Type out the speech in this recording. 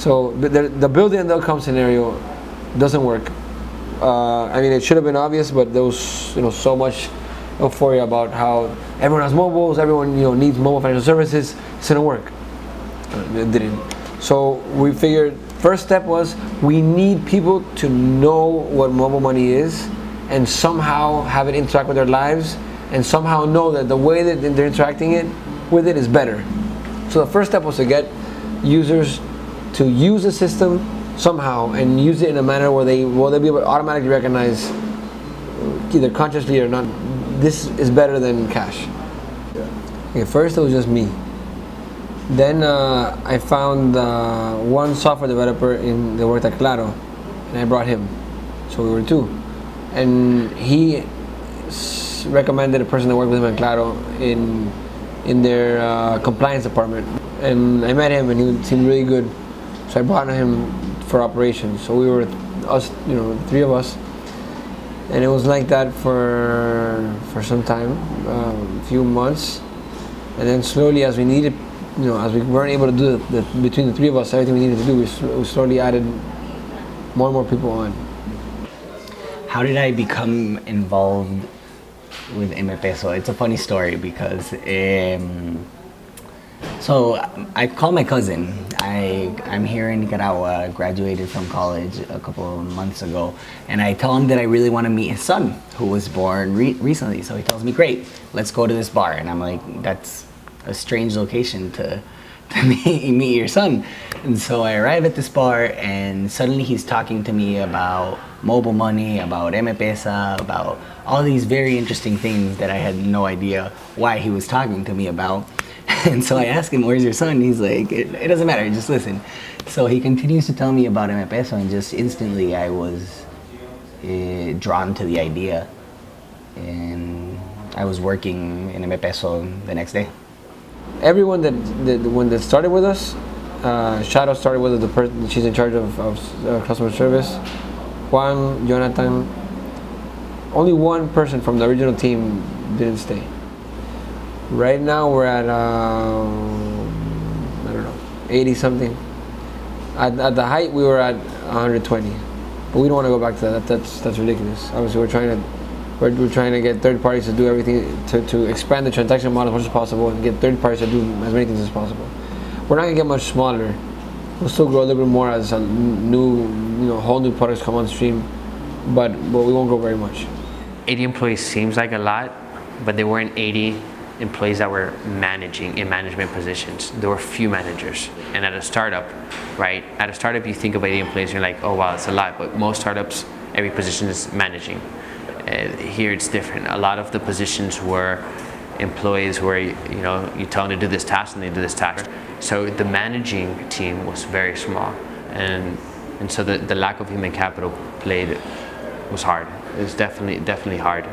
So the build and they'll come scenario doesn't work. I mean, it should have been obvious, but there was so much euphoria about how everyone has mobiles, everyone needs mobile financial services. It's gonna work. It didn't. So we figured first step was we need people to know what mobile money is and somehow have it interact with their lives and somehow know that the way that they're interacting with it is better. So the first step was to get users to use the system somehow and use it in a manner where they'll be able to automatically recognize, either consciously or not, this is better than cash. Okay, first it was just me. Then I found one software developer that worked at Claro, and I brought him. So we were two. And he recommended a person that worked with him at Claro in their compliance department. And I met him and he seemed really good. So I brought him for operations. So we were three of us. And it was like that for some time, a few months. And then slowly, as we needed, as we weren't able to do between the three of us, everything we needed to do, we slowly added more and more people on. How did I become involved with M-Peso? It's a funny story because so I called my cousin. I'm here in Nicaragua, graduated from college a couple of months ago, and I tell him that I really want to meet his son, who was born recently. So he tells me, great, let's go to this bar. And I'm like, that's a strange location to meet your son. And so I arrive at this bar and suddenly he's talking to me about mobile money, about M-Pesa, about all these very interesting things that I had no idea why he was talking to me about. And so I ask him, where's your son? He's like, it doesn't matter, just listen. So he continues to tell me about M-Peso, and just instantly I was drawn to the idea. And I was working in M-Peso the next day. Everyone that started with us, Shadow started with us, the person, she's in charge of customer service. Juan, Jonathan, only one person from the original team didn't stay. Right now we're at, I don't know, 80 something. At the height we were at 120, but we don't want to go back to that. That's ridiculous. Obviously we're trying to get third parties to do everything to expand the transaction model as much as possible and get third parties to do as many things as possible. We're not gonna get much smaller. We'll still grow a little bit more as a whole new products come on stream, but we won't grow very much. 80 employees seems like a lot, but there weren't 80 employees that were managing in management positions. There were few managers. And at a startup, right? At a startup you think of 80 employees and you're like, oh wow, it's a lot. But most startups, every position is managing. Here it's different. A lot of the positions were employees where you tell them to do this task and they do this task. So the managing team was very small, and so the lack of human capital was hard. It was definitely hard.